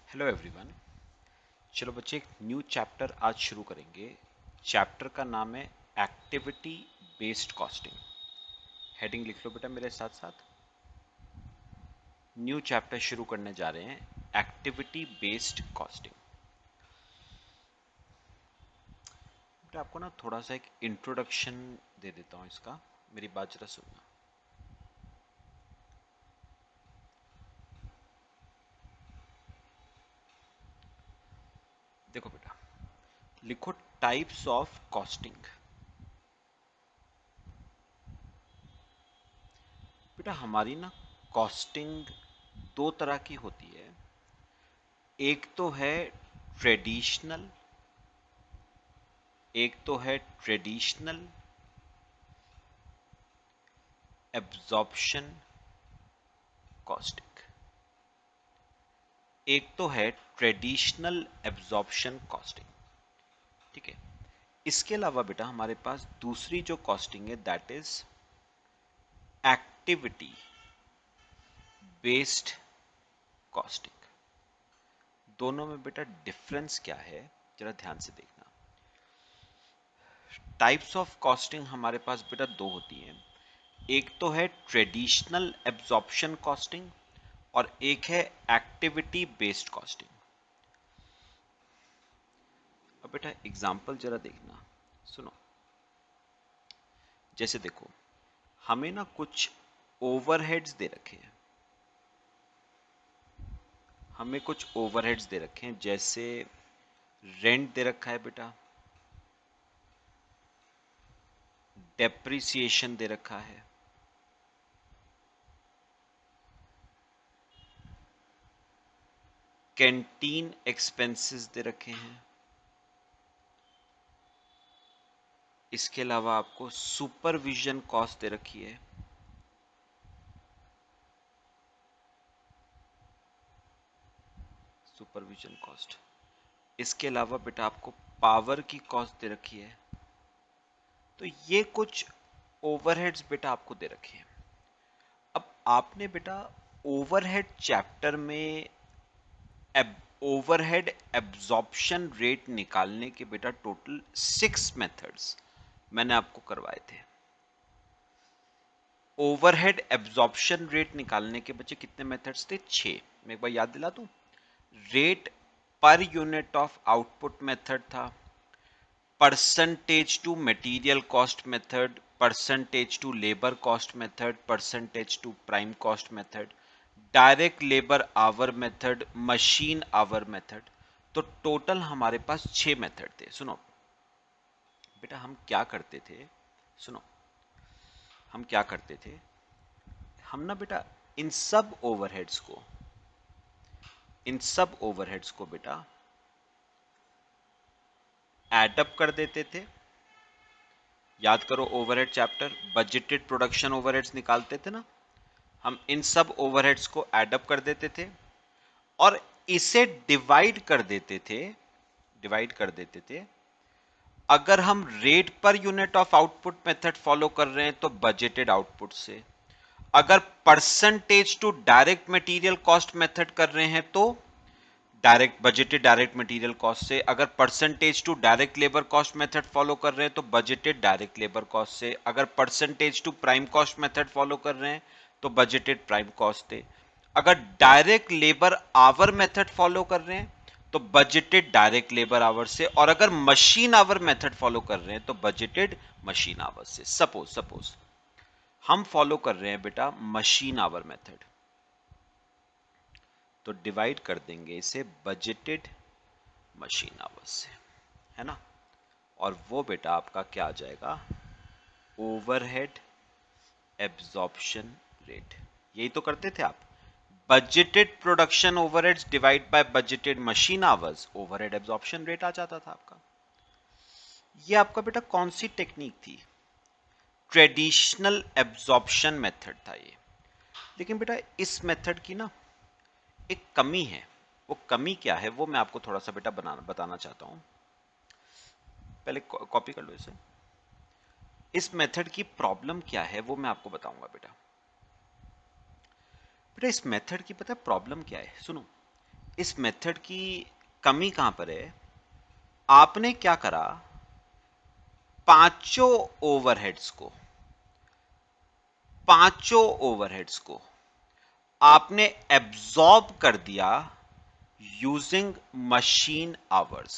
Hello everyone. चलो बच्चे, एक न्यू चैप्टर आज शुरू करेंगे। चैप्टर का नाम है एक्टिविटी बेस्ड कॉस्टिंग। हेडिंग लिख लो बेटा मेरे साथ साथ। न्यू चैप्टर शुरू करने जा रहे हैं, एक्टिविटी बेस्ड कॉस्टिंग। बेटा आपको ना थोड़ा सा एक इंट्रोडक्शन दे देता हूँ इसका, मेरी बात जरा सुनना। देखो बेटा, लिखो टाइप्स ऑफ कॉस्टिंग। बेटा हमारी ना कॉस्टिंग दो तरह की होती है। एक तो है ट्रेडिशनल, एक तो है ट्रेडिशनल एब्जॉर्प्शन कॉस्टिंग। एक तो है ट्रेडिशनल एब्जॉर्प्शन कॉस्टिंग, ठीक है। इसके अलावा बेटा हमारे पास दूसरी जो कॉस्टिंग है that is activity based costing. दोनों में बेटा डिफरेंस क्या है जरा ध्यान से देखना। टाइप्स ऑफ कॉस्टिंग हमारे पास बेटा दो होती हैं। एक तो है ट्रेडिशनल एब्जॉर्प्शन कॉस्टिंग और एक है एक्टिविटी बेस्ड कॉस्टिंग। अब बेटा एग्जांपल जरा देखना, सुनो। जैसे देखो, हमें ना कुछ ओवरहेड्स दे रखे हैं। हमें कुछ ओवरहेड्स दे रखे हैं, जैसे रेंट दे रखा है बेटा, डेप्रिसिएशन दे रखा है, कैंटीन एक्सपेंसेस दे रखे हैं। इसके अलावा आपको सुपरविजन कॉस्ट दे रखी है। Supervision cost. इसके अलावा बेटा आपको पावर की कॉस्ट दे रखी है। तो ये कुछ ओवरहेड्स बेटा आपको दे रखे हैं। अब आपने बेटा ओवरहेड चैप्टर में ओवरहेड एब्जॉर्प्शन रेट निकालने के बेटा टोटल 6 मेथड्स मैंने आपको करवाए थे। ओवरहेड एब्जॉर्प्शन रेट निकालने के बच्चे कितने मेथड्स थे? 6। मैं एक बार याद दिला दूं। रेट पर यूनिट ऑफ आउटपुट मेथड था, percentage to material cost method, percentage to labour cost method, percentage to prime cost method, direct labour hour method, machine hour method. तो टोटल हमारे पास 6 मेथड थे। सुनो बेटा, हम क्या करते थे, सुनो, हम क्या करते थे, हम ना बेटा इन सब ओवरहेड्स को बेटा एडअप कर देते थे। याद करो overhead chapter, budgeted production overheads निकालते थे ना। हम इन सब ओवरहेड्स को एडअप कर देते थे और इसे डिवाइड कर देते थे। अगर हम रेट पर unit of output method follow कर रहे हैं तो बजटेड आउटपुट से, अगर percentage to direct material cost method कर रहे हैं तो डायरेक्ट मटेरियल कॉस्ट से, अगर percentage to direct labour cost method follow कर रहे हैं तो बजटेड डायरेक्ट लेबर कॉस्ट से, अगर percentage to prime cost method follow कर रहे हैं तो बजटेड प्राइम कॉस्ट से, अगर direct labour hour method follow कर रहे हैं तो बजटेड डायरेक्ट लेबर आवर से, और अगर मशीन आवर मेथड फॉलो कर रहे हैं तो बजटेड मशीन आवर से। सपोज हम फॉलो कर रहे हैं बेटा मशीन आवर मेथड, तो डिवाइड कर देंगे इसे बजटेड मशीन आवर्स से, है ना। और वो बेटा आपका क्या आ जाएगा? Overhead absorption rate. यही तो करते थे आप। Budgeted production overheads divide by budgeted machine hours, overhead absorption rate आ जाता था आपका। ये आपका बेटा कौन सी टेक्निक थी? ट्रेडिशनल एब्जॉर्प्शन मेथड था ये। लेकिन बेटा इस मेथड की ना एक कमी है। वो कमी क्या है वो मैं आपको थोड़ा सा बेटा बताना चाहता हूं। पहले कॉपी कर लो इसे। इस मेथड की प्रॉब्लम क्या है वो मैं आपको बताऊंगा बेटा। बेटा इस मेथड की पता है प्रॉब्लम क्या है? सुनो, इस मेथड की कमी कहां पर है? आपने क्या करा, पांचों ओवरहेड्स को पांचों ओवरहेड्स को आपने एब्जॉर्ब कर दिया यूजिंग मशीन आवर्स।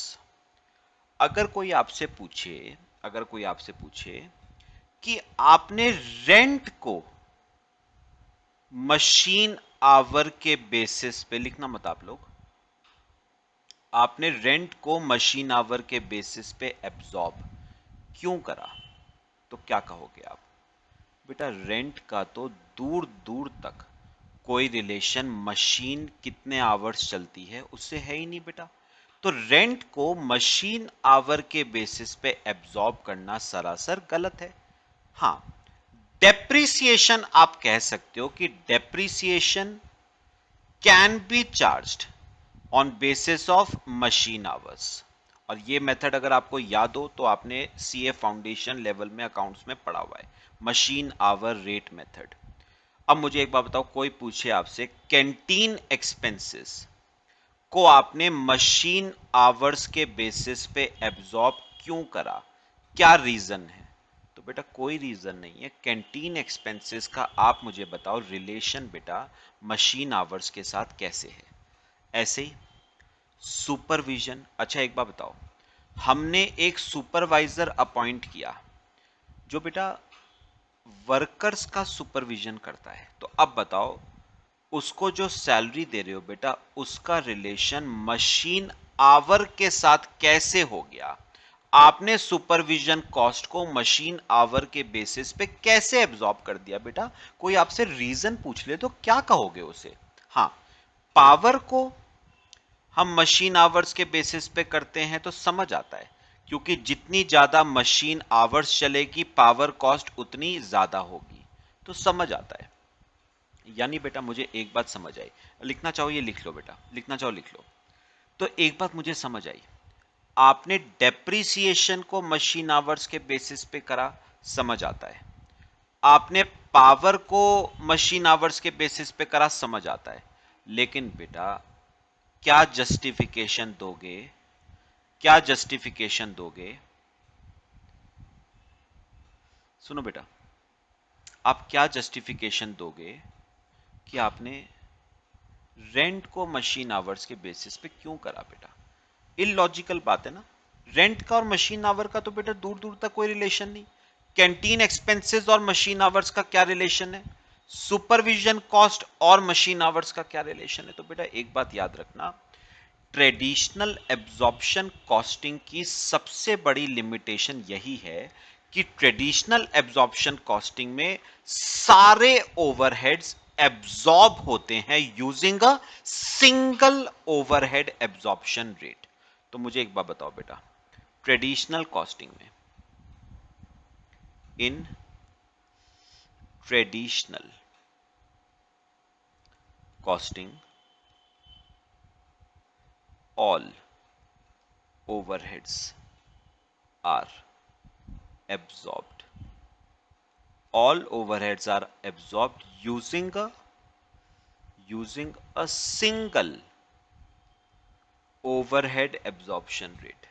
अगर कोई आपसे पूछे अगर कोई आपसे पूछे कि आपने रेंट को मशीन आवर के बेसिस पे, लिखना मत आप लोग, आपने रेंट को मशीन आवर के बेसिस पे एब्जॉर्ब क्यों करा, तो क्या कहोगे आप? बेटा रेंट का तो दूर दूर तक कोई रिलेशन मशीन कितने आवर्स चलती है उससे है ही नहीं बेटा। तो रेंट को मशीन आवर के बेसिस पे एब्जॉर्ब करना सरासर गलत है। हां, डेप्रिसिएशन आप कह सकते हो कि depreciation can be charged on basis of machine hours. और ये मेथड अगर आपको याद हो तो आपने सीए फाउंडेशन लेवल में अकाउंट्स में पढ़ा हुआ है, मशीन आवर रेट मेथड। अब मुझे एक बात बताओ, कोई पूछे आपसे कैंटीन एक्सपेंसेस को आपने मशीन आवर्स के बेसिस पे एब्जॉर्ब क्यों करा, क्या रीजन है? तो बेटा कोई रीजन नहीं है। कैंटीन एक्सपेंसेस का आप मुझे बताओ रिलेशन बेटा मशीन आवर्स के साथ कैसे है। ऐसे ही सुपरविजन, अच्छा एक बात बताओ, हमने एक सुपरवाइजर अपॉइंट किया जो बेटा वर्कर्स का सुपरविजन करता है, तो अब बताओ उसको जो सैलरी दे रहे हो बेटा उसका रिलेशन मशीन आवर के साथ कैसे हो गया? आपने सुपरविजन कॉस्ट को मशीन आवर के बेसिस पे कैसे एब्जॉर्ब कर दिया बेटा? कोई आपसे रीजन पूछ ले तो क्या कहोगे उसे? हां, पावर को हम मशीन आवर्स के बेसिस पे करते हैं तो समझ आता है, क्योंकि जितनी ज्यादा मशीन आवर्स चलेगी पावर कॉस्ट उतनी ज्यादा होगी, तो समझ आता है। यानी बेटा मुझे एक बात समझ आई, लिखना चाहो ये लिख लो बेटा, लिखना चाहो लिख लो। तो एक बात मुझे समझ आई, आपने डेप्रिसिएशन को मशीन आवर्स के बेसिस पे करा, समझ आता है। आपने पावर को मशीन आवर्स के बेसिस पे करा, समझ आता है। लेकिन बेटा क्या जस्टिफिकेशन दोगे, क्या जस्टिफिकेशन दोगे? सुनो बेटा, आप क्या जस्टिफिकेशन दोगे कि आपने रेंट को मशीन आवर्स के बेसिस पे क्यों करा बेटा? इलॉजिकल बात है ना। रेंट का और मशीन आवर का तो बेटा दूर दूर तक कोई रिलेशन नहीं। कैंटीन एक्सपेंसेस और मशीन आवर्स का क्या रिलेशन है? सुपरविजन कॉस्ट और मशीन आवर्स का क्या रिलेशन है? तो बेटा एक बात याद रखना, ट्रेडिशनल एब्जॉर्प्शन कॉस्टिंग की सबसे बड़ी लिमिटेशन यही है कि ट्रेडिशनल एब्जॉर्प्शन कॉस्टिंग में सारे ओवरहेड्स एब्जॉर्ब होते हैं using a single overhead absorption rate. तो मुझे एक बात बताओ बेटा, ट्रेडिशनल कॉस्टिंग में, in traditional costing all overheads are absorbed. All overheads are absorbed using a single overhead absorption rate.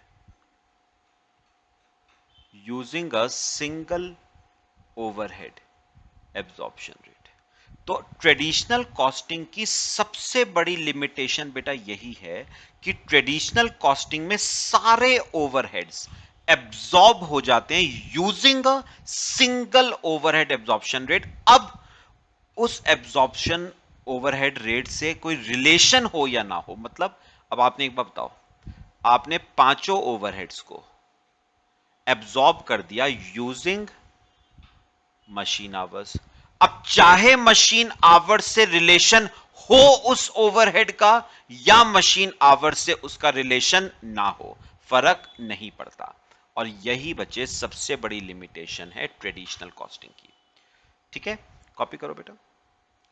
Using a single overhead absorption rate. तो traditional costing की सबसे बड़ी लिमिटेशन बेटा यही है कि ट्रेडिशनल कॉस्टिंग में सारे ओवरहेड्स एब्जॉर्ब हो जाते हैं using a single overhead absorption rate. अब उस एब्जॉर्प्शन ओवरहेड रेट से कोई रिलेशन हो या ना हो, मतलब अब आपने एक बात बताओ, आपने पांचों ओवरहेड्स को एब्जॉर्ब कर दिया यूजिंग मशीन आवर्स। अब चाहे मशीन आवर्स से रिलेशन हो उस ओवरहेड का या मशीन आवर्स से उसका रिलेशन ना हो, फर्क नहीं पड़ता। और यही बच्चे सबसे बड़ी लिमिटेशन है ट्रेडिशनल कॉस्टिंग की। ठीक है, कॉपी करो बेटा,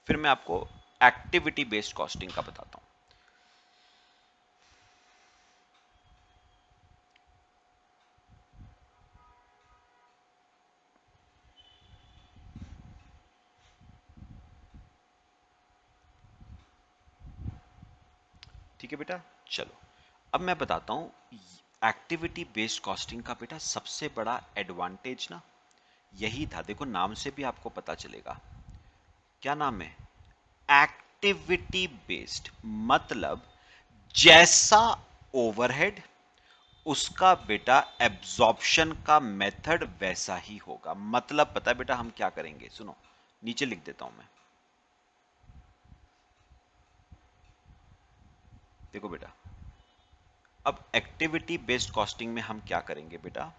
फिर मैं आपको एक्टिविटी बेस्ड कॉस्टिंग का बताता हूं। ठीक है बेटा, चलो अब मैं बताता हूं एक्टिविटी बेस्ड कॉस्टिंग का बेटा सबसे बड़ा एडवांटेज ना यही था। देखो नाम से भी आपको पता चलेगा, क्या नाम है, एक्टिविटी बेस्ड, मतलब जैसा ओवरहेड उसका बेटा एब्जॉर्प्शन का मेथड वैसा ही होगा। मतलब पता है बेटा हम क्या करेंगे, सुनो नीचे लिख देता हूं मैं। देखो बेटा, अब एक्टिविटी बेस्ड कॉस्टिंग में हम क्या करेंगे बेटा,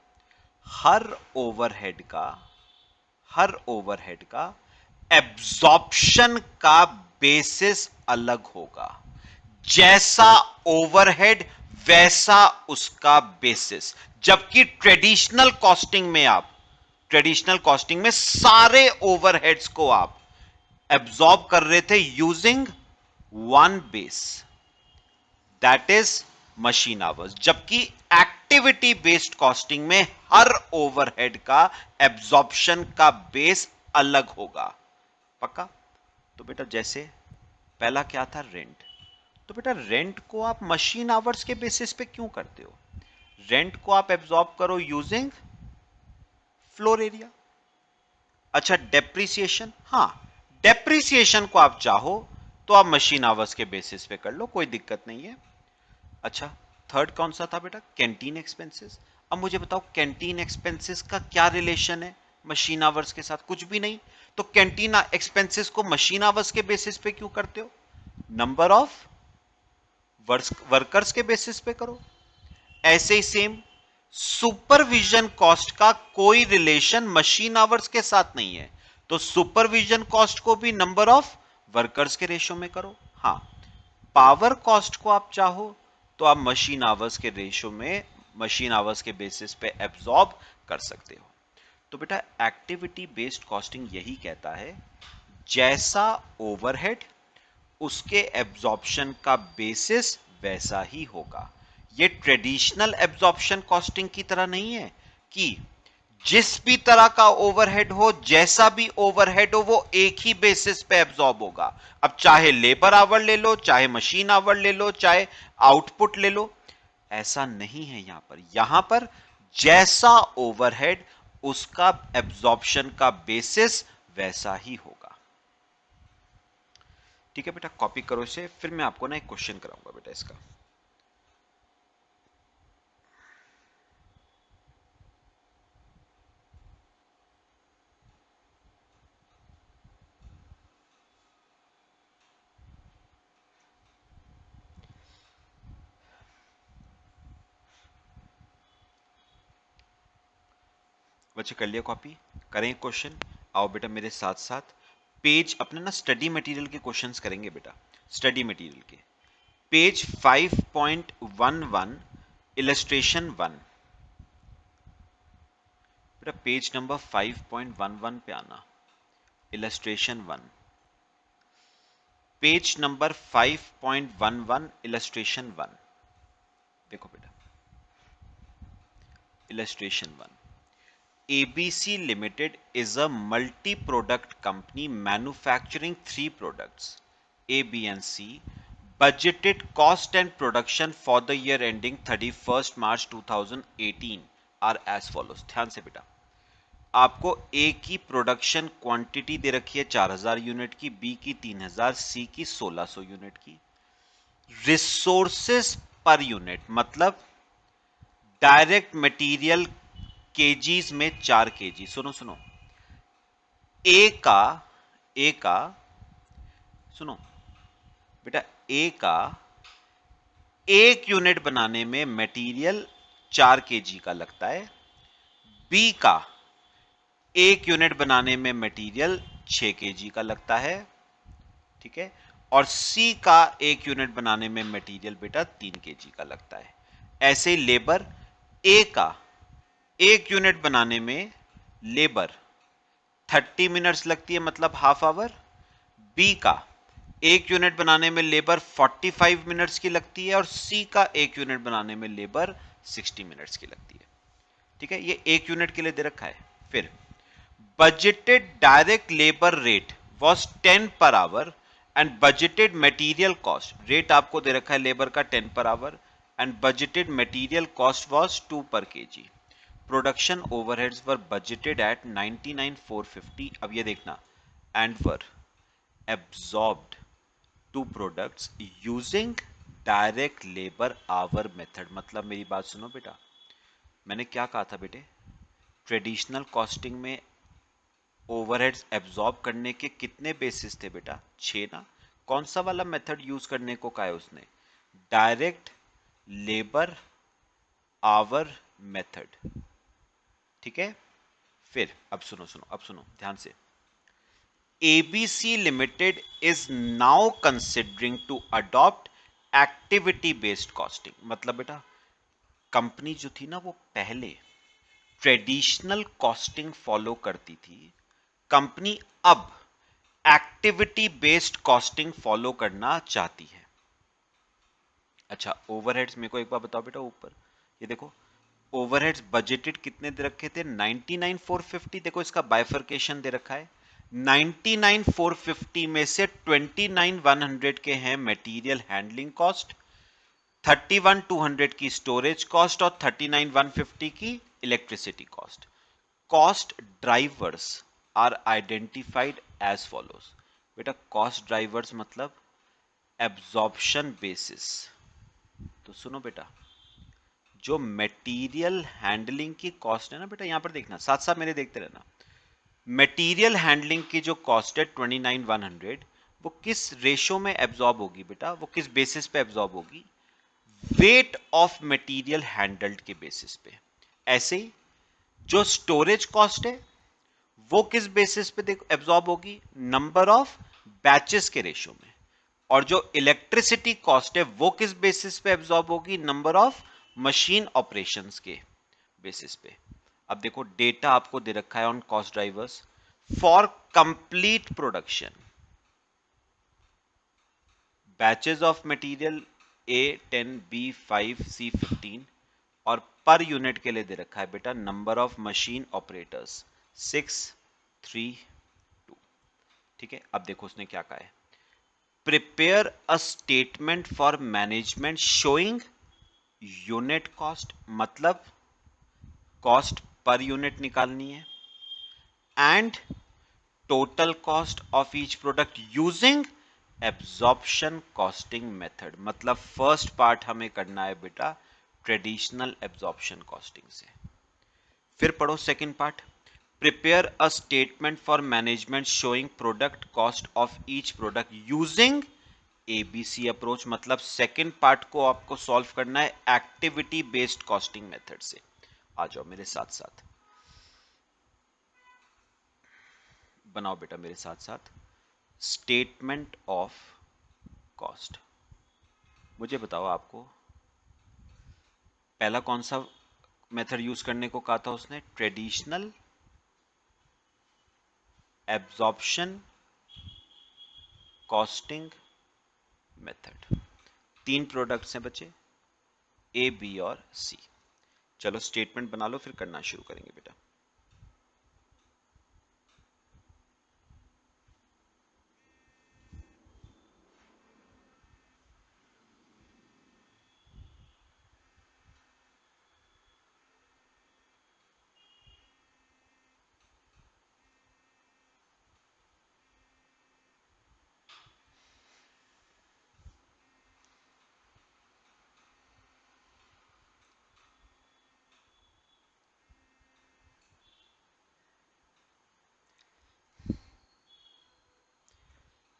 हर ओवरहेड का हर ओवरहेड का एब्जॉर्प्शन का बेसिस अलग होगा। जैसा ओवरहेड वैसा उसका बेसिस। जबकि ट्रेडिशनल कॉस्टिंग में सारे ओवरहेड्स को आप एब्जॉर्ब कर रहे थे using one base, that is machine hours. जबकि एक्टिविटी बेस्ड कॉस्टिंग में हर ओवरहेड का एब्जॉर्प्शन का बेस अलग होगा। पक्का? तो बेटा जैसे पहला क्या था, रेंट। तो बेटा रेंट को आप मशीन आवर्स के बेसिस पे क्यों करते हो? रेंट को आप एब्जॉर्ब करो यूजिंग फ्लोर एरिया। अच्छा डेप्रिसिएशन, हाँ डेप्रिसिएशन को आप चाहो तो आप मशीन आवर्स के बेसिस पे कर लो, कोई दिक्कत नहीं है। अच्छा थर्ड कौन सा था बेटा, कैंटीन एक्सपेंसेस। अब मुझे बताओ कैंटीन एक्सपेंसेस का क्या रिलेशन है मशीन आवर्स के साथ? कुछ भी नहीं। तो कैंटीन एक्सपेंसेस को मशीन आवर्स के बेसिस पे क्यों करते हो? नंबर ऑफ वर्कर्स के बेसिस पे करो। ऐसे ही सेम सुपरविजन कॉस्ट का कोई रिलेशन मशीन आवर्स के साथ नहीं है, तो सुपरविजन कॉस्ट को भी नंबर ऑफ वर्कर्स के रेशो में करो। हाँ पावर कॉस्ट को आप चाहो तो आप मशीन आवर्स के रेशो में, मशीन आवर्स के बेसिस पे एब्जॉर्ब कर सकते हो। तो बेटा एक्टिविटी बेस्ड कॉस्टिंग यही कहता है जैसा ओवरहेड उसके एब्जॉर्प्शन का बेसिस वैसा ही होगा। ये ट्रेडिशनल एब्जॉर्प्शन कॉस्टिंग की तरह नहीं है कि जिस भी तरह का ओवरहेड हो, जैसा भी ओवरहेड हो, वो एक ही बेसिस पे एब्जॉर्ब होगा। अब चाहे लेबर आवर ले लो, चाहे मशीन आवर ले लो, चाहे आउटपुट ले लो, ऐसा नहीं है यहां पर जैसा ओवरहेड उसका एब्जॉर्प्शन का बेसिस वैसा ही होगा। ठीक है बेटा, कॉपी करो इसे, फिर मैं आपको ना एक क्वेश्चन कराऊंगा बेटा इसका। बच्चे कर लिया कॉपी, करें क्वेश्चन। आओ बेटा मेरे साथ साथ पेज अपने ना स्टडी मटेरियल के क्वेश्चंस करेंगे बेटा। स्टडी मटेरियल के पेज 5.11 इलस्ट्रेशन 1। बेटा पेज नंबर 5.11 पे आना, इलस्ट्रेशन 1। Page number 5.11 illustration 1। देखो बेटा illustration 1, ABC Limited is a multi-product company manufacturing three products, A, B, and C. Budgeted cost and production for the year ending 31st March 2018 are as follows. ध्यान से बेटा, आपको A की production quantity दे रखी है 4000 unit की, B की 3000, C की 1600 यूनिट की। रिसोर्सेस पर यूनिट मतलब डायरेक्ट मटेरियल केजीज में 4 केजी। सुनो सुनो, ए का ए का सुनो बेटा, ए का 1 यूनिट बनाने में मटेरियल 4 केजी का लगता है। बी का 1 यूनिट बनाने में मटेरियल 6 केजी का लगता है। ठीक है, और सी का 1 यूनिट बनाने में मटेरियल बेटा 3 केजी का लगता है। ऐसे ही लेबर, ए का 1 यूनिट बनाने में लेबर 30 मिनट्स लगती है, मतलब हाफ आवर। बी का 1 यूनिट बनाने में लेबर 45 मिनट्स की लगती है, और सी का 1 यूनिट बनाने में लेबर 60 मिनट्स की लगती है। ठीक है, ये 1 यूनिट के लिए दे रखा है। फिर budgeted direct labour rate was 10 per hour and budgeted material cost, rate आपको दे रखा है लेबर का 10 per hour, and budgeted material cost was 2 per kg. Production overheads were budgeted at 99,450, अब ये देखना, and were absorbed to products using direct labour hour method. मतलब मेरी बात सुनो बेटा, मैंने क्या कहा था बेटे, ट्रेडिशनल कॉस्टिंग में ओवरहेड्स एब्जॉर्ब करने के कितने बेसिस थे बेटा, 6 ना। कौन सा वाला मेथड यूज करने को कहा है उसने, डायरेक्ट लेबर आवर मेथड, ठीक है। फिर अब सुनो सुनो, अब सुनो ध्यान से, ABC limited is now considering to adopt activity based costing. मतलब बेटा कंपनी जो थी ना वो पहले ट्रेडिशनल कॉस्टिंग फॉलो करती थी, कंपनी अब एक्टिविटी बेस्ड कॉस्टिंग फॉलो करना चाहती है। अच्छा ओवरहेड्स मेरे को एक बार बताओ बेटा, ऊपर ये देखो ओवरहेड्स बजटेड कितने दे रखे थे, 99,450। देखो इसका बाइफर्केशन दे रखा है, 99,450 में से 29,100 के हैं मटेरियल हैंडलिंग कॉस्ट, 31,200 की स्टोरेज कॉस्ट और 39,150 की electricity cost. Cost drivers are identified as follows. बेटा कॉस्ट ड्राइवर्स मतलब एब्जॉर्प्शन बेसिस। तो सुनो बेटा, जो मटेरियल हैंडलिंग की कॉस्ट है ना बेटा, यहां पर देखना, साथ साथ मेरे देखते रहना, मटेरियल हैंडलिंग की जो कॉस्ट है 29,100, वो किस रेशो में एब्जॉर्ब होगी बेटा, वो किस बेसिस पे एब्जॉर्ब होगी, वेट ऑफ मटेरियल हैंडल्ड के बेसिस पे। ऐसे ही जो स्टोरेज कॉस्ट है वो किस बेसिस पे देखो एब्जॉर्ब होगी, नंबर ऑफ बैचेस के रेशो में। और जो इलेक्ट्रिसिटी कॉस्ट है वो किस बेसिस पे एब्जॉर्ब होगी, नंबर ऑफ मशीन ऑपरेशंस के बेसिस पे। अब देखो डेटा आपको दे रखा है on cost drivers for complete production, batches of material A10 B5 C15, और पर यूनिट के लिए दे रखा है बेटा नंबर ऑफ मशीन ऑपरेटर्स 6 3 2। ठीक है, अब देखो उसने क्या कहा है, prepare a statement for management showing unit cost, मतलब कॉस्ट पर यूनिट निकालनी है, and total cost of each product using absorption costing method. मतलब फर्स्ट पार्ट हमें करना है बेटा ट्रेडिशनल एब्जॉर्प्शन कॉस्टिंग से। फिर पढ़ो second part, prepare a statement for management showing product cost of each product using ABC approach. मतलब second part को आपको सॉल्व करना है एक्टिविटी बेस्ड कॉस्टिंग मेथड से। आ जाओ मेरे साथ साथ, बनाओ बेटा मेरे साथ साथ स्टेटमेंट ऑफ कॉस्ट। मुझे बताओ आपको पहला कौन सा मेथड यूज करने को कहा था उसने, traditional absorption costing method. 3 products हैं बच्चे, ए बी और सी। चलो स्टेटमेंट बना लो फिर करना शुरू करेंगे बेटा।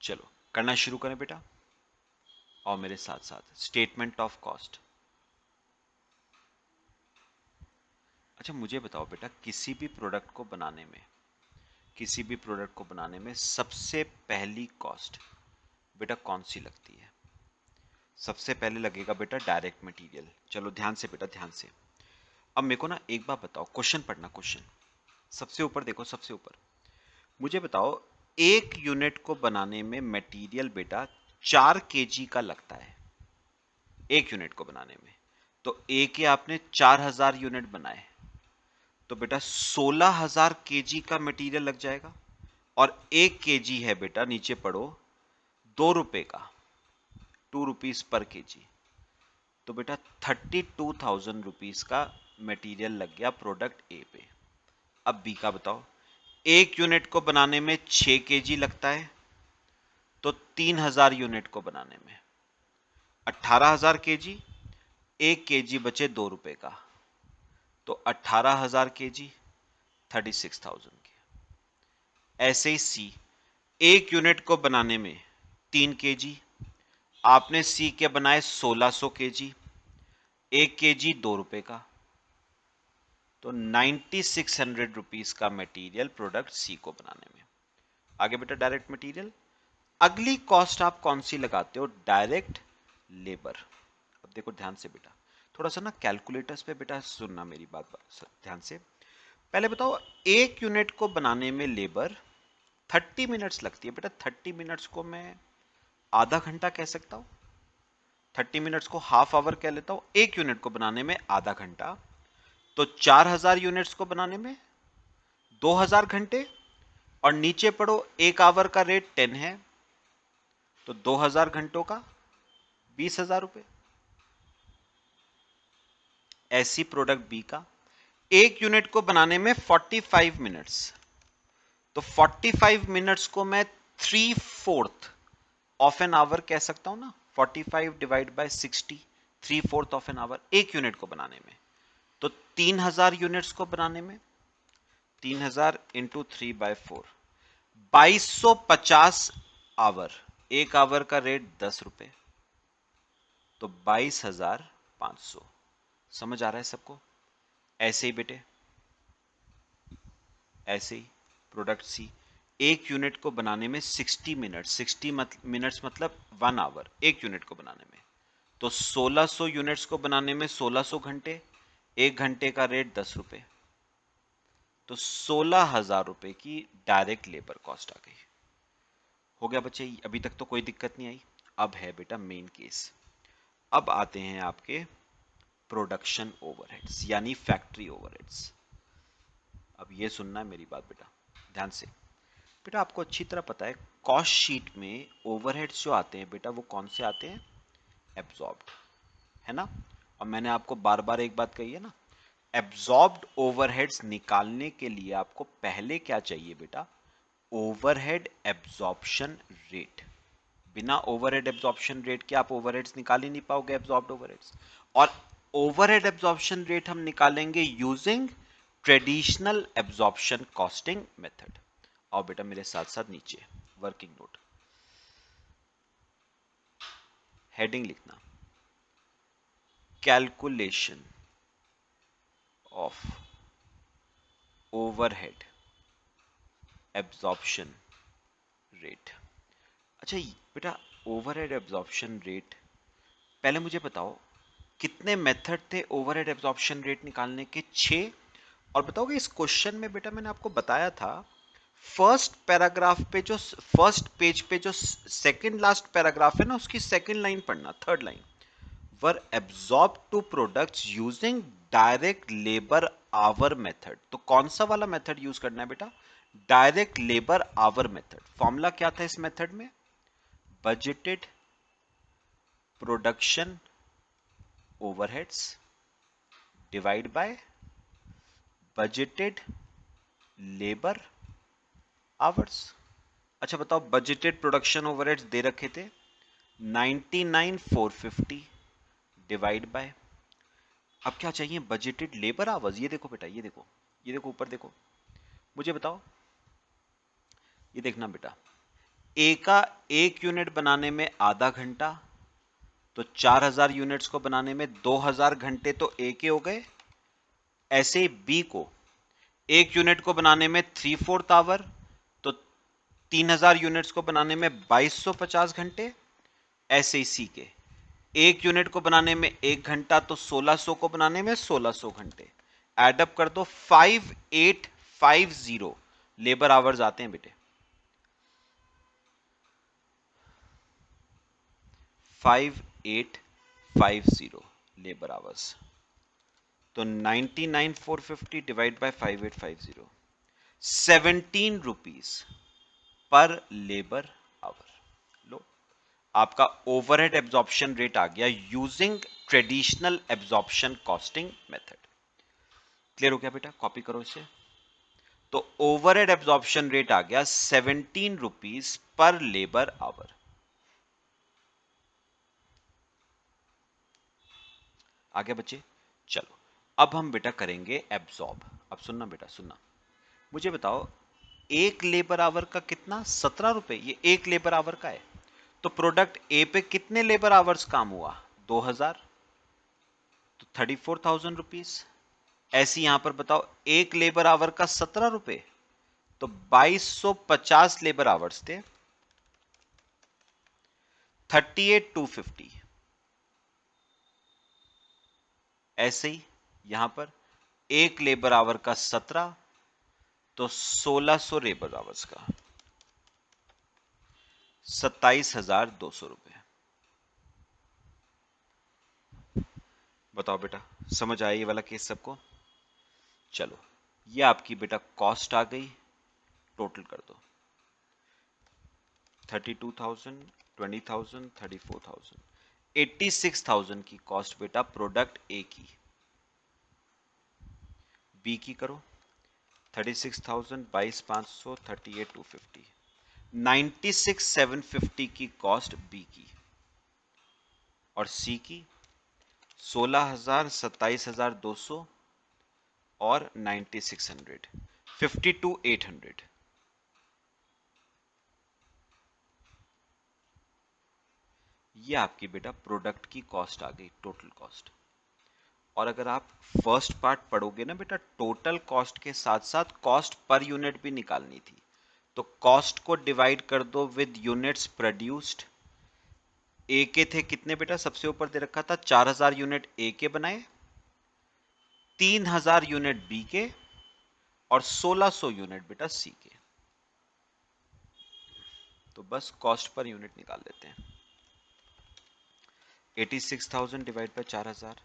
चलो करना शुरू करें बेटा, और मेरे साथ साथ स्टेटमेंट ऑफ कॉस्ट। अच्छा मुझे बताओ बेटा, किसी भी प्रोडक्ट को बनाने में, किसी भी प्रोडक्ट को बनाने में सबसे पहली कॉस्ट बेटा कौन सी लगती है, सबसे पहले लगेगा बेटा डायरेक्ट मटेरियल। चलो ध्यान से बेटा ध्यान से, अब मेरे को ना एक बार बताओ, क्वेश्चन पढ़ना, क्वेश्चन सबसे ऊपर देखो, सबसे ऊपर मुझे बताओ, एक यूनिट को बनाने में मटेरियल बेटा 4 केजी का लगता है, एक यूनिट को बनाने में। तो एक ही आपने 4,000 यूनिट बनाए तो बेटा 16,000 केजी का मटेरियल लग जाएगा। और 1 केजी है बेटा, नीचे पढ़ो, ₹2 का, ₹2 पर kg, तो बेटा 32,000 रुपीज का मटेरियल लग गया प्रोडक्ट ए पे। अब बी का बताओ, एक यूनिट को बनाने में 6 kg लगता है, तो 3,000 यूनिट को बनाने में 18,000 kg, 1 kg बचे ₹2 का, तो 18,000 kg 36,000 के। ऐसे ही सी, एक यूनिट को बनाने में 3 kg, आपने सी के बनाए 1600 kg, 1 kg ₹2 का, तो 9600 रुपीज का मटेरियल प्रोडक्ट सी को बनाने में। आगे बेटा डायरेक्ट मटेरियल, अगली कॉस्ट आप कौन सी लगाते हो? Direct labour. अब देखो ध्यान से बेटा, थोड़ा सा ना कैलकुलेटर्स पे बेटा सुनना मेरी बात ध्यान से। पहले बताओ, एक यूनिट को बनाने में लेबर 30 मिनट्स लगती है बेटा। 30 मिनट्स को मैं आधा घंटा कह सकता हूं, 30 मिनट्स को हाफ आवर कह लेता हूं। एक यूनिट को बनाने में आधा घंटा, तो 4000 यूनिट्स को बनाने में 2000 घंटे, और नीचे पढ़ो एक आवर का रेट 10 है, तो 2000 घंटों का 20,000 रुपए। ऐसी प्रोडक्ट बी का, एक यूनिट को बनाने में 45 मिनट्स, तो 45 मिनट्स को मैं 3/4 ऑफ एन आवर कह सकता हूं ना। 45 divide by 60, 3/4 of an hour एक यूनिट को बनाने में। तो 3000 यूनिट्स को बनाने में 3000 इंटू 3/4, 2250 आवर। एक आवर का रेट 10 रुपए, तो 22,500। समझ आ रहा है सबको? ऐसे ही बेटे, ऐसे ही प्रोडक्ट सी, एक यूनिट को बनाने में 60 मिनट, 60 मिनट्स मतलब 1 आवर एक यूनिट को बनाने में, तो 1600 यूनिट्स को बनाने में 1600 घंटे, एक घंटे का रेट 10 रुपए, तो 16,000 रुपए की डायरेक्ट लेबर कॉस्ट आ गई। हो गया बच्चे? अभी तक तो कोई दिक्कत नहीं आई। अब है बेटा मेन केस। अब आते हैं आपके प्रोडक्शन ओवरहेड्स यानी फैक्ट्री ओवरहेड्स। अब ये सुनना है मेरी बात बेटा ध्यान से। बेटा आपको अच्छी तरह पता है कॉस्ट शीट में ओवरहेड्स जो आते हैं बेटा वो कौन से आते हैं? एब्जॉर्ब्ड, है ना। और मैंने आपको बार बार एक बात कही है ना, एब्जॉर्ब्ड ओवरहेड्स निकालने के लिए आपको पहले क्या चाहिए बेटा? Overhead absorption rate. बिना ओवरहेड एब्जॉर्प्शन रेट के आप ओवरहेड्स निकाल ही नहीं पाओगे, एब्जॉर्ब्ड ओवरहेड्स। और ओवरहेड एब्जॉर्प्शन रेट हम निकालेंगे using traditional absorption costing method. आओ बेटा मेरे साथ साथ नीचे वर्किंग नोट, हेडिंग लिखना, calculation of overhead absorption rate. अच्छा बेटा, ओवरहेड एब्जॉर्प्शन रेट, पहले मुझे बताओ कितने मेथड थे ओवरहेड एब्जॉर्प्शन रेट निकालने के? 6। और बताओगे इस क्वेश्चन में बेटा मैंने आपको बताया था फर्स्ट पैराग्राफ पे जो फर्स्ट पेज पे जो सेकंड लास्ट पैराग्राफ है ना उसकी सेकंड लाइन पढ़ना, third line, were absorb to products using direct labour hour method. तो कौन सा वाला मेथड यूज करना है बेटा? Direct labour hour method. Formula क्या था इस मेथड में? Budgeted production overheads divide by budgeted labour hours. अच्छा बताओ, बजटेड प्रोडक्शन ओवरहेड्स दे रखे थे 99,450 डिवाइड बाय, अब क्या चाहिए? Budgeted labour hours. ये देखो बेटा, ये देखो, ये देखो ऊपर देखो, मुझे बताओ, ये देखना बेटा, ए का एक यूनिट बनाने में आधा घंटा, तो 4000 यूनिट्स को बनाने में 2000 घंटे तो ए के हो गए। ऐसे ही बी को एक यूनिट को बनाने में 3/4 आवर, तो 3000 यूनिट्स को बनाने में 2250 घंटे। ऐसे ही सी के एक यूनिट को बनाने में 1 घंटा, तो 1600 को बनाने में 1600 घंटे। एडअप कर दो, 5850 लेबर आवर्स आते हैं बेटे। 5850 लेबर आवर्स, तो 99,450 डिवाइड बाय 5850, 17 रुपीज पर लेबर आवर। लो, आपका ओवरहेड एब्जॉर्प्शन रेट आ गया using traditional absorption costing method. Clear हो गया बेटा? कॉपी करो इसे। तो ओवरहेड एब्जॉर्प्शन रेट आ गया 17 रुपीज पर लेबर आवर। आ गया बच्चे? चलो अब हम बेटा करेंगे एब्जॉर्ब। अब सुनना बेटा, सुनना, मुझे बताओ एक लेबर आवर का कितना? 17 रुपए। ये एक लेबर आवर का है। तो प्रोडक्ट ए पे कितने लेबर आवर्स काम हुआ? 2000, तो 34,000 रुपीज। ऐसी यहां पर बताओ एक लेबर आवर का 17 रुपए, तो 2250 लेबर आवर्स थे, 38,250। ऐसे ही यहां पर एक लेबर आवर का 17, तो 1600 लेबर आवर्स का 27,200 रुपए। बताओ बेटा, समझ आया ये वाला केस सबको? चलो ये आपकी बेटा कॉस्ट आ गई, टोटल कर दो। 32,000, 20,000, 34,000, 86,000 की कॉस्ट बेटा प्रोडक्ट ए की। बी की करो 36,000, 22,500, 38,250, 96,750 की कॉस्ट बी की। और सी की 16,000, 27,200 और 9600, 52,800। ये आपकी बेटा प्रोडक्ट की कॉस्ट आ गई, टोटल कॉस्ट। और अगर आप फर्स्ट पार्ट पढ़ोगे ना बेटा, टोटल कॉस्ट के साथ साथ कॉस्ट पर यूनिट भी निकालनी थी। तो कॉस्ट को डिवाइड कर दो विद यूनिट्स प्रोड्यूस्ड। ए के थे कितने बेटा? सबसे ऊपर दे रखा था 4,000 यूनिट ए के बनाए, 3,000 यूनिट बी के और 1,600 यूनिट बेटा सी के। तो बस कॉस्ट पर यूनिट निकाल लेते हैं। 86,000 डिवाइड बाय 4,000,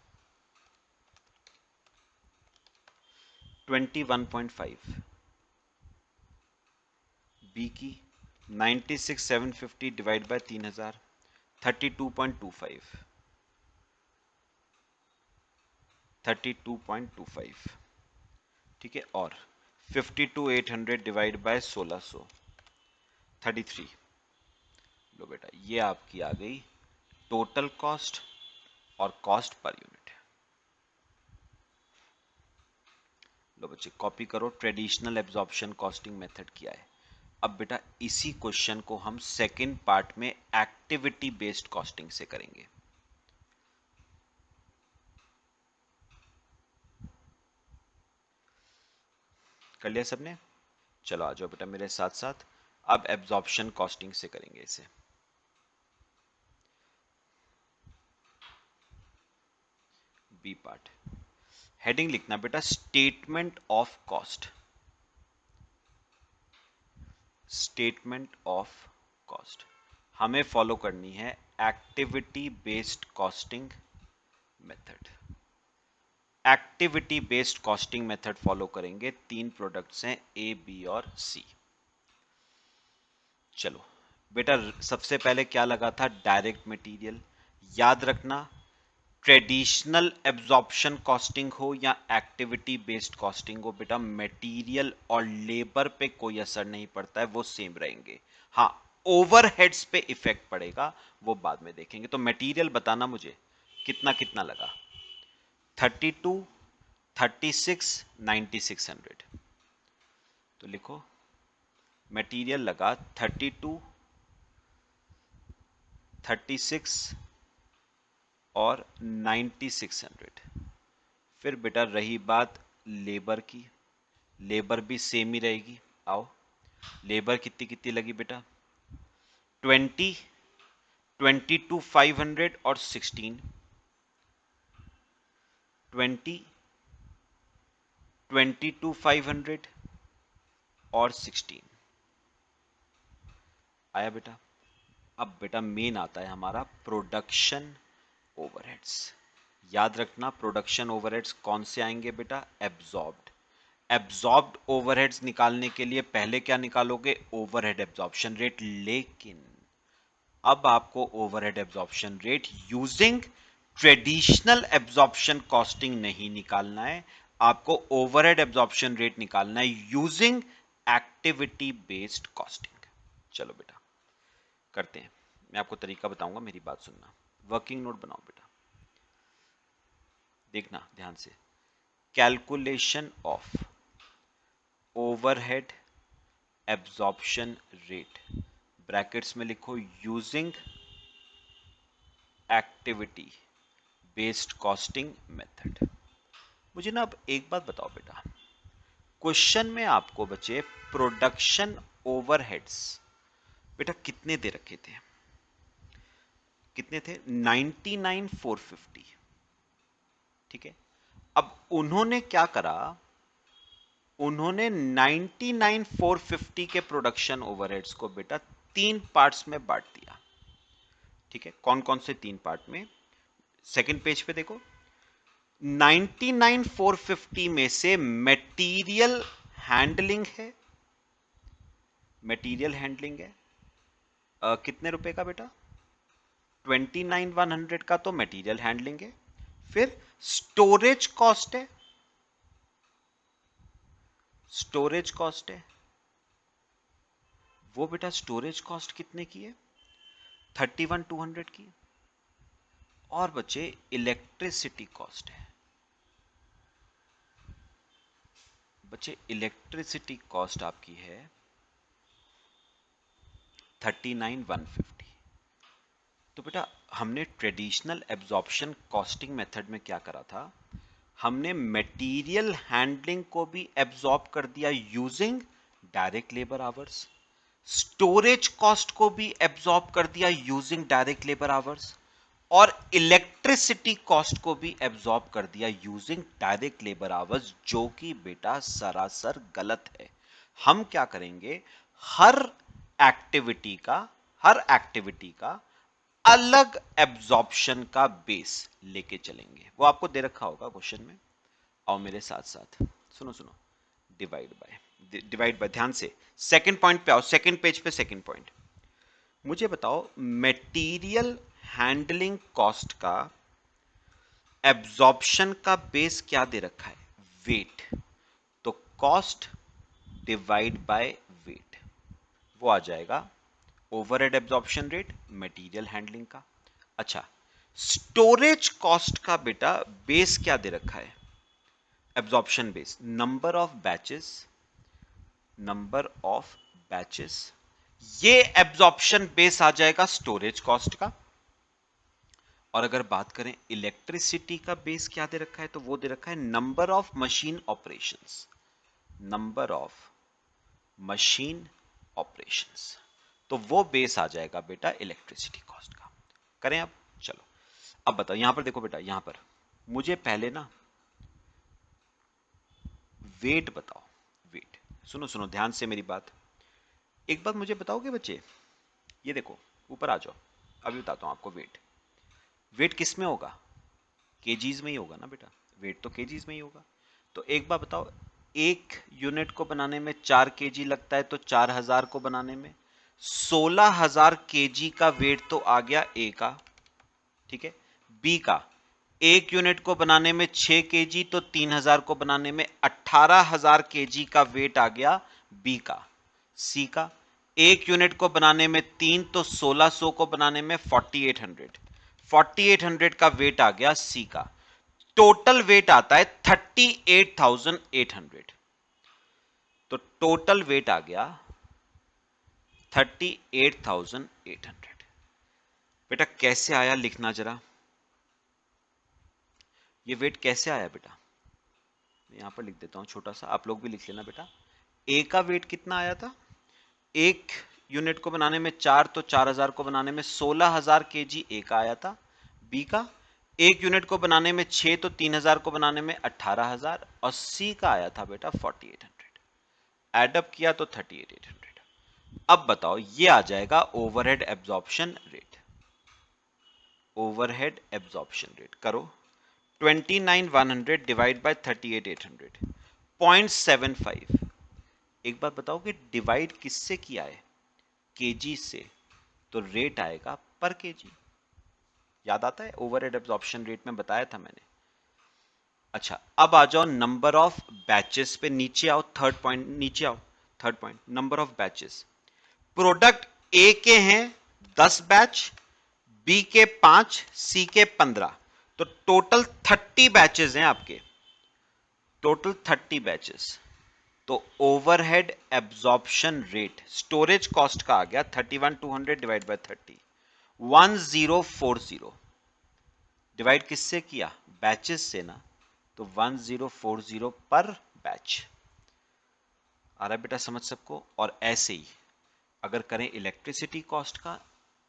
21.5। बी की 96,750 डिवाइड बाय 3,000, 32.25, 32.25। ठीक है। और 52,800 डिवाइड बाय 1,600, 33। लो बेटा ये आपकी आ गई टोटल कॉस्ट और कॉस्ट पर यूनिट। लो बच्चे कॉपी करो, ट्रेडिशनल एब्जॉर्प्शन कॉस्टिंग मेथड किया है। अब बेटा इसी क्वेश्चन को हम सेकंड पार्ट में एक्टिविटी बेस्ड कॉस्टिंग से करेंगे। कर लिया सबने? चलो आ जाओ बेटा मेरे साथ साथ। अब एब्जॉर्प्शन कॉस्टिंग से करेंगे इसे। बी पार्ट, हेडिंग लिखना बेटा statement of cost. Statement of cost हमें फॉलो करनी है activity based costing method. Activity based costing method follow करेंगे। 3 प्रोडक्ट्स हैं ए, बी और सी। चलो बेटा सबसे पहले क्या लगा था? Direct material. याद रखना ट्रेडिशनल एब्जॉर्प्शन कॉस्टिंग हो या एक्टिविटी बेस्ड कॉस्टिंग हो बेटा, मटेरियल और लेबर पे कोई असर नहीं पड़ता है, वो सेम रहेंगे। हाँ ओवरहेड्स पे इफेक्ट पड़ेगा, वो बाद में देखेंगे। तो मटेरियल बताना मुझे कितना कितना लगा? 32, 36, 9600। तो लिखो मटेरियल लगा 32, 36 और 9600। फिर बेटा रही बात लेबर की, लेबर भी सेम ही रहेगी। आओ लेबर कितनी कितनी लगी बेटा? 20, 22,500 और 16, 20, 22,500 और 16। आया बेटा? अब बेटा मेन आता है हमारा प्रोडक्शन ओवरहेड्स। याद रखना प्रोडक्शन ओवरहेड्स कौन से आएंगे बेटा? एब्जॉर्ब्ड। एब्जॉर्ब्ड ओवरहेड्स निकालने के लिए पहले क्या निकालोगे? Overhead absorption rate. लेकिन अब आपको overhead absorption rate using traditional absorption costing नहीं निकालना है, आपको ओवरहेड एब्जॉर्प्शन रेट निकालना है यूजिंग एक्टिविटी बेस्ड कॉस्टिंग। चलो बेटा करते हैं, मैं आपको तरीका बताऊंगा, मेरी बात सुनना। वर्किंग नोट बनाओ बेटा, देखना ध्यान से। Calculation of overhead absorption rate, brackets में लिखो using activity based costing method. मुझे ना अब एक बात बताओ बेटा, क्वेश्चन में आपको बचे प्रोडक्शन ओवरहेड्स, बेटा कितने दे रखे थे? कितने थे? 99,450। ठीक है, अब उन्होंने क्या करा, उन्होंने 99,450 के प्रोडक्शन ओवरहेड्स को बेटा 3 पार्ट्स में बांट दिया। ठीक है, कौन कौन से 3 पार्ट में? सेकंड पेज पे देखो, 99,450 में से मटेरियल हैंडलिंग है, मटेरियल हैंडलिंग है कितने रुपए का बेटा? 29,100 का तो मटेरियल हैंडलिंग है। फिर स्टोरेज कॉस्ट है, स्टोरेज कॉस्ट है, वो बेटा स्टोरेज कॉस्ट कितने की है? 31,200 की। और बचे इलेक्ट्रिसिटी कॉस्ट है, बचे इलेक्ट्रिसिटी कॉस्ट आपकी है 39,150। तो बेटा हमने ट्रेडिशनल एब्जॉर्प्शन कॉस्टिंग मेथड में क्या करा था, हमने मटेरियल हैंडलिंग को भी एब्जॉर्ब कर दिया using direct labour hours, storage cost को भी एब्जॉर्ब कर दिया यूजिंग डायरेक्ट लेबर आवर्स, और इलेक्ट्रिसिटी कॉस्ट को भी एब्जॉर्ब कर दिया यूजिंग डायरेक्ट लेबर आवर्स, जो कि बेटा सरासर गलत है। हम क्या करेंगे, हर एक्टिविटी का, हर एक्टिविटी का अलग एब्जॉर्प्शन का बेस लेके चलेंगे। वो आपको दे रखा होगा क्वेश्चन में, आओ मेरे साथ साथ, सुनो सुनो। डिवाइड बाय, डिवाइड बाय, ध्यान से सेकंड पॉइंट पे आओ, सेकंड पेज पे सेकंड पॉइंट। मुझे बताओ मटेरियल हैंडलिंग कॉस्ट का एब्जॉर्प्शन का बेस क्या दे रखा है? वेट। तो कॉस्ट डिवाइड बाय वेट, वो आ जाएगा overhead absorption rate material handling का। अच्छा, स्टोरेज कॉस्ट का बेटा बेस क्या दे रखा है? Absorption base number of batches, number of batches, ये एब्जॉर्प्शन बेस आ जाएगा स्टोरेज कॉस्ट का। और अगर बात करें इलेक्ट्रिसिटी का बेस क्या दे रखा है, तो वो दे रखा है number of machine operations, number of machine operations, तो वो बेस आ जाएगा बेटा इलेक्ट्रिसिटी कॉस्ट का। करें अब, चलो अब बताओ, यहां पर देखो बेटा, यहां पर मुझे पहले ना वेट बताओ, वेट, सुनो सुनो ध्यान से मेरी बात, एक बात मुझे बताओगे बच्चे, ये देखो ऊपर आ जाओ, अभी बताता हूं आपको वेट। वेट किस में होगा? केजीज में ही होगा ना बेटा, वेट तो केजीज में ही होगा। तो एक बार बताओ, एक यूनिट को बनाने में 4 केजी लगता है, तो 4,000 को बनाने में 16,000 केजी का वेट तो आ गया ए का। ठीक है, बी का एक यूनिट को बनाने में 6 केजी, तो 3,000 को बनाने में 18,000 केजी का वेट आ गया बी का। सी का एक यूनिट को बनाने में 3, तो 1600 को बनाने में 4800, 4800 का वेट आ गया सी का। टोटल वेट आता है 38,800। तो टोटल वेट आ गया 38,800। बेटा कैसे आया, लिखना जरा, ये वेट कैसे आया बेटा? यहां पर लिख देता हूं छोटा सा, आप लोग भी लिख लेना बेटा। ए का वेट कितना आया था? एक यूनिट को बनाने में 4, तो 4,000 को बनाने में 16,000 केजी ए का आया था। बी का एक यूनिट को बनाने में 6, तो 3,000 को बनाने में 18,000, और सी का आया था बेटा 4800। एडअप किया तो 38,800। अब बताओ, ये आ जाएगा overhead absorption rate, overhead absorption rate करो, 29,100 डिवाइड बाय 38,800, 0.75। एक बात बताओ कि डिवाइड किससे किया है? केजी से। तो रेट आएगा पर केजी। याद आता है ओवरहेड एब्जॉर्प्शन रेट में बताया था मैंने। अच्छा, अब आ जाओ नंबर ऑफ बैचेस पे, नीचे आओ, थर्ड पॉइंट नीचे आओ, third point number of batches. Product ए के हैं 10 बैच, बी के 5, सी के 15, तो टोटल 30 बैचेस हैं आपके, टोटल 30 बैचेस। तो overhead absorption rate storage cost का आ गया 31,200 डिवाइड बाय 30, 1040। डिवाइड किससे किया? बैचेस से ना, तो 1040 पर बैच। आ रहा है बेटा समझ सबको? और ऐसे ही अगर करें इलेक्ट्रिसिटी कॉस्ट का,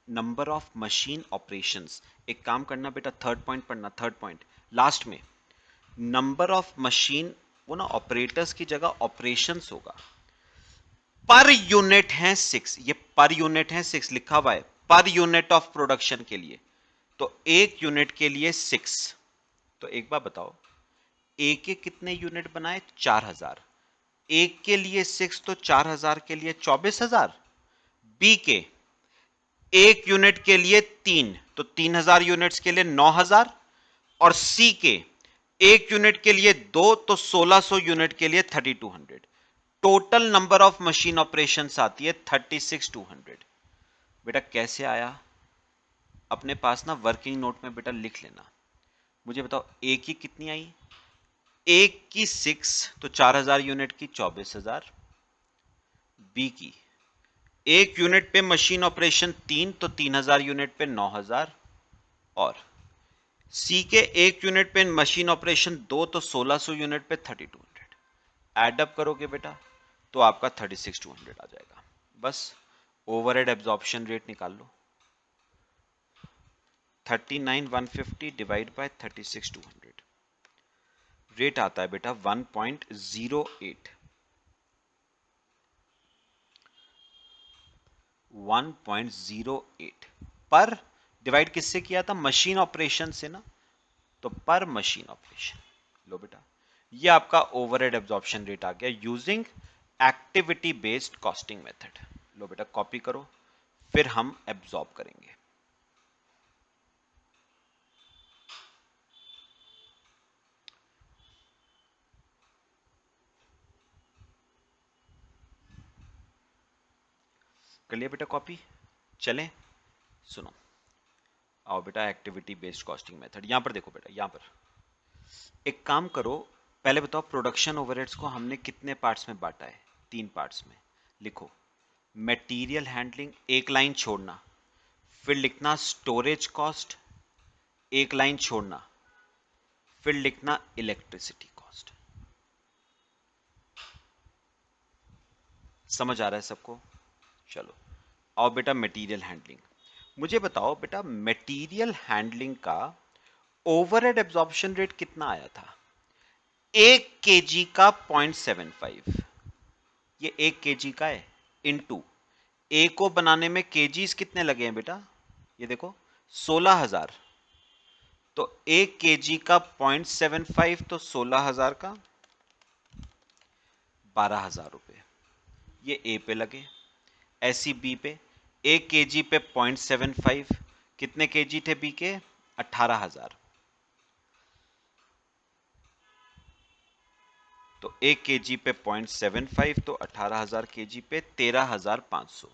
नंबर ऑफ मशीन ऑपरेशंस, एक काम करना बेटा, थर्ड पॉइंट पढ़ना, थर्ड पॉइंट लास्ट में, नंबर ऑफ मशीन, वो ना ऑपरेटर्स की जगह ऑपरेशंस होगा। पर यूनिट है 6, ये पर यूनिट है 6 लिखा हुआ है, पर यूनिट ऑफ प्रोडक्शन के लिए, तो एक यूनिट के लिए 6। तो एक बार बताओ, ए के कितने यूनिट बनाए? 4000। एक के लिए 6, तो 4000 के लिए 24000। बी के एक यूनिट के लिए 3, तो 3000 यूनिट्स के लिए 9000। और सी के एक यूनिट के लिए 2, तो 1600 यूनिट के लिए 3200। Total number of machine operation आती है 36200। बेटा कैसे आया? अपने पास ना वर्किंग नोट में बेटा लिख लेना। मुझे बताओ ए की कितनी आई? एक की 6, तो 4000 यूनिट की 24000। बी की एक यूनिट पे मशीन ऑपरेशन 3, तो 3000 यूनिट पे 9000। और सी के एक यूनिट पे मशीन ऑपरेशन 2, तो 1600 यूनिट पे 3200। एडअप करोगे बेटा तो आपका 36200 आ जाएगा। बस ओवरहेड एब्जॉर्प्शन रेट निकाल लो, 39150 डिवाइड बाय 36200, रेट आता है बेटा 1.08। 1.08 पर, डिवाइड किससे किया था? मशीन ऑपरेशन से ना, तो पर मशीन ऑपरेशन। लो बेटा, ये आपका ओवरहेड एब्जॉर्प्शन रेट आ गया using activity based costing method. लो बेटा कॉपी करो, फिर हम एब्जॉर्ब करेंगे। कर लिया बेटा कॉपी? चलें, सुनो, आओ बेटा एक्टिविटी बेस्ड कॉस्टिंग मेथड। यहां पर देखो बेटा, यहां पर एक काम करो, पहले बताओ प्रोडक्शन ओवरहेड्स को हमने कितने पार्ट्स में बांटा है? 3 पार्ट्स में। लिखो, मटेरियल हैंडलिंग, एक लाइन छोड़ना, फिर लिखना स्टोरेज कॉस्ट, एक लाइन छोड़ना, फिर लिखना इलेक्ट्रिसिटी कॉस्ट। समझ आ रहा है सबको? चलो आओ बेटा मटेरियल हैंडलिंग। मुझे बताओ बेटा मटेरियल हैंडलिंग का ओवरहेड एब्जॉर्प्शन रेट कितना आया था? 1 kg का 0.75, ये 1 kg का है, इनटू ए को बनाने में केजीज कितने लगे हैं बेटा? ये देखो 16000। तो 1 kg का 0.75, तो 16000 का 12000 रुपए, ये ए पे लगे। ऐसी बी पे 1 kg पे 0.75, कितने केजी थे बी के? 18000। तो 1 kg पे 0.75, तो 18000 kg पे 13500।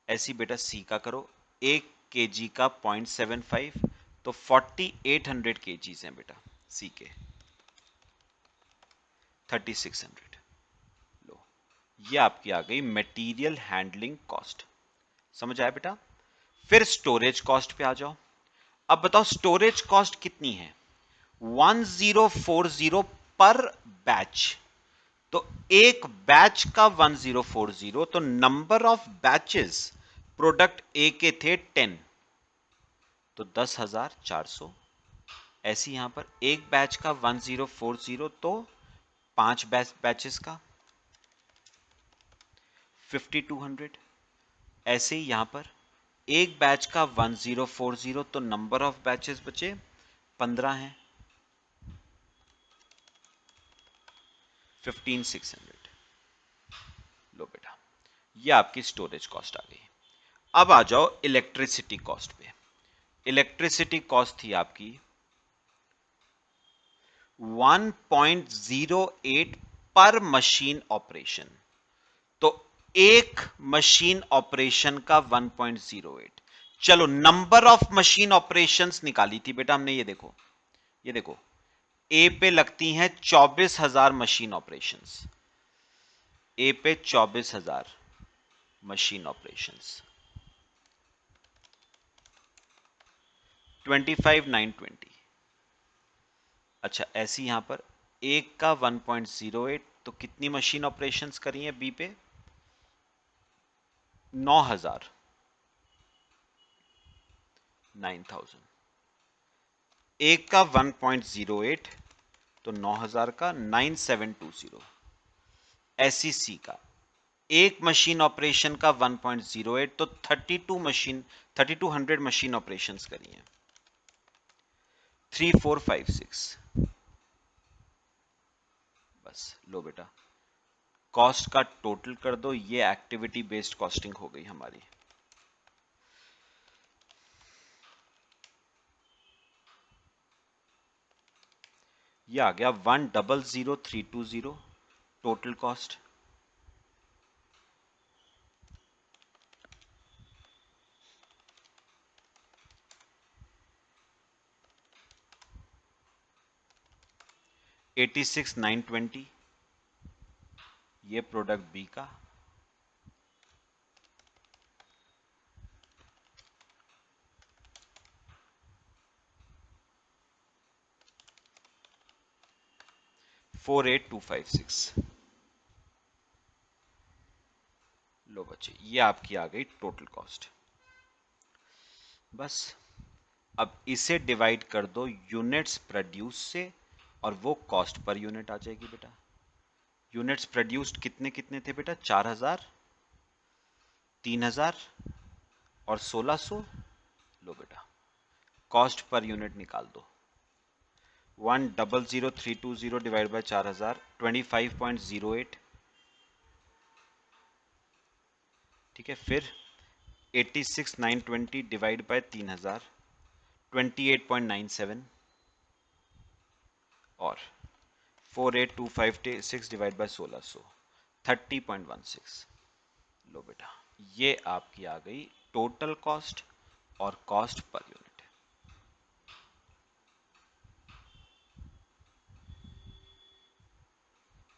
ऐसी बेटा सी का करो, 1 kg का 0.75, तो 4800 kgs हैं बेटा सी के, 3600। लो, ये आपकी आ गई मटेरियल हैंडलिंग कॉस्ट। समझ आया बेटा? फिर स्टोरेज कॉस्ट पे आ जाओ। अब बताओ स्टोरेज कॉस्ट कितनी है? 1040 पर बैच। तो एक बैच का 1040, तो नंबर ऑफ बैचेस प्रोडक्ट ए के थे 10, तो 10400। ऐसे यहां पर एक बैच का 1040, तो 5 बैचेस का 5200। ऐसे ही यहां पर एक बैच का 1040, तो नंबर ऑफ बैचेस बचे 15 हैं, 15600। लो बेटा ये आपकी स्टोरेज कॉस्ट आ गई। अब आ जाओ इलेक्ट्रिसिटी कॉस्ट पे। इलेक्ट्रिसिटी कॉस्ट थी आपकी 1.08 पर मशीन ऑपरेशन। तो एक मशीन ऑपरेशन का 1.08। चलो नंबर ऑफ मशीन ऑपरेशंस निकाली थी बेटा हमने। ये देखो, ये देखो, ए पे लगती हैं 24,000 मशीन ऑपरेशंस। ए पे 24,000 मशीन ऑपरेशंस, 25,920। अच्छा ऐसी यहां पर एक का 1.08, तो कितनी मशीन ऑपरेशंस करी है बी पे? 9,000, 9,000। एक का 1.08 तो 9,000 का 9,720। ऐसी सी का एक मशीन ऑपरेशन का 1.08 तो 3,200 मशीन ऑपरेशंस करी हैं। 3,456। बस लो बेटा, कॉस्ट का टोटल कर दो। ये एक्टिविटी बेस्ड कॉस्टिंग हो गई हमारी। ये आ गया 1,00,320 टोटल कॉस्ट। $86,920 ये प्रोडक्ट बी का। $48,256। लो बच्चे, ये आपकी आ गई टोटल कॉस्ट। बस अब इसे डिवाइड कर दो यूनिट्स प्रोड्यूस से और वो कॉस्ट पर यूनिट आ जाएगी बेटा। यूनिट्स प्रोड्यूस्ड कितने कितने थे बेटा? 4,000, 3,000 और 1,600। लो बेटा, कॉस्ट पर यूनिट निकाल दो। 1,00,320 डिवाइड बाय 4,000, 25.08। ठीक है, फिर 86,920 डिवाइड बाय 3,000, 28.97। और 48,256 डिवाइड बाय 1,600, 30.16। लो बेटा, ये आपकी आ गई टोटल कॉस्ट और कॉस्ट पर यूनिट।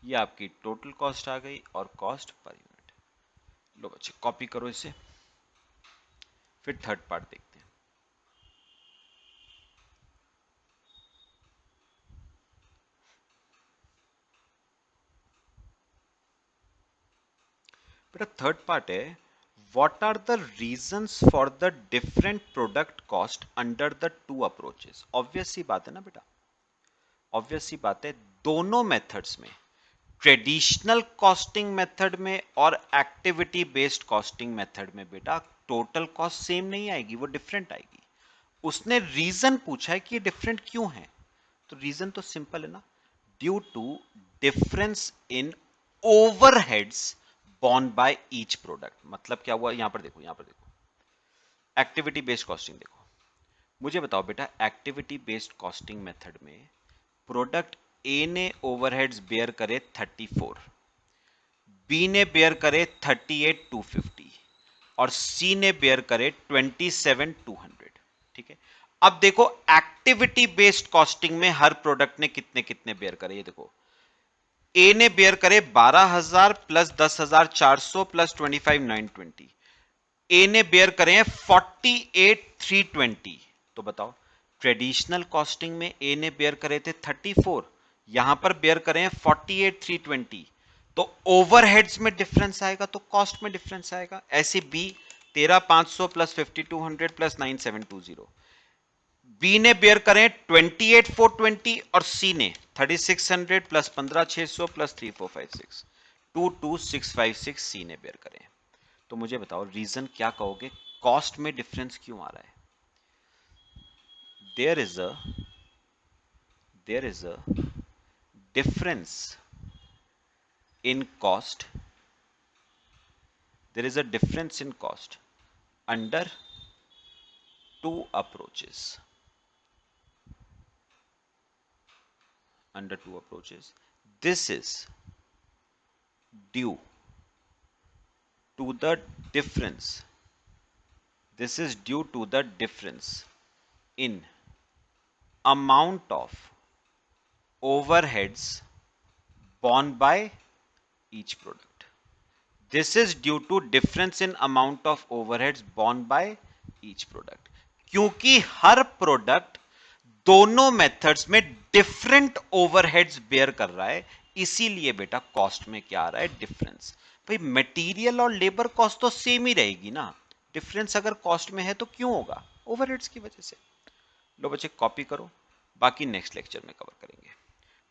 ये आपकी टोटल कॉस्ट आ गई और कॉस्ट पर यूनिट। लो बच्चे, कॉपी करो इसे, फिर थर्ड पार्ट देखते हैं। बेटा थर्ड पार्ट है, what are the reasons for the different product cost under the two approaches. Obvious सी बात है ना बेटा, ऑब्वियस सी बात है, दोनों मेथड्स में, ट्रेडिशनल कॉस्टिंग मेथड में और एक्टिविटी बेस्ड कॉस्टिंग मेथड में बेटा टोटल कॉस्ट सेम नहीं आएगी, वो डिफरेंट आएगी। उसने रीजन पूछा है कि ये डिफरेंट क्यों है, तो रीजन तो सिंपल है ना, due to difference in overheads borne by each product. मतलब क्या हुआ, यहां पर देखो, यहां पर देखो, एक्टिविटी बेस्ड कॉस्टिंग देखो। मुझे बताओ बेटा, एक्टिविटी बेस्ड कॉस्टिंग मेथड में प्रोडक्ट ए ने ओवरहेड्स बेयर करे 34, बी ने बेयर करे 38,250 और सी ने बेयर करे 27,200। ठीक है, अब देखो एक्टिविटी बेस्ड कॉस्टिंग में हर प्रोडक्ट ने कितने कितने बेयर करे। ये देखो, ए ने बेयर करे 12,000 प्लस 10,400 प्लस 25,920। ए ने बेयर करे हैं 48,320। तो बताओ, ट्रेडिशनल कॉस्टिंग में ए ने बेयर करे थे 34, यहां पर बेयर करे हैं 48,320। तो ओवरहेड्स में डिफरेंस आएगा तो कॉस्ट में डिफरेंस आएगा। ऐसे बी 13,500 प्लस 5,200 प्लस 9,720। बी ने बेयर करें 28,420 और सी ने 3,600 प्लस 15,600 प्लस 3,456, 22,656 सी ने बेयर करें। तो मुझे बताओ रीजन क्या कहोगे, कॉस्ट में डिफरेंस क्यों आ रहा है? There is a difference in cost there is a difference in cost under two approaches. Under two approaches, this is due to the difference. This is due to the difference in amount of overheads borne by each product. This is due to difference in amount of overheads borne by each product. क्योंकि हर product दोनों methods में different overheads bear कर रहा है, इसीलिए बेटा cost में क्या आ रहा है, डिफरेंस. भाई मटेरियल और लेबर कॉस्ट तो सेम ही रहेगी ना, डिफरेंस अगर कॉस्ट में है तो क्यों होगा, ओवरहेड्स की वजह से. लो बच्चे कॉपी करो, बाकी नेक्स्ट लेक्चर में कवर करेंगे.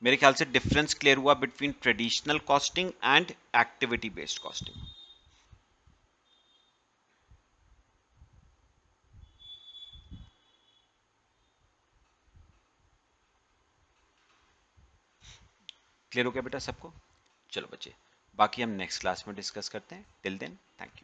मेरे ख्याल से डिफरेंस क्लियर हुआ between traditional costing and activity based costing. Clear हो गया बेटा सबको? चलो बच्चे, बाकी हम नेक्स्ट क्लास में डिस्कस करते हैं. Till then thank you.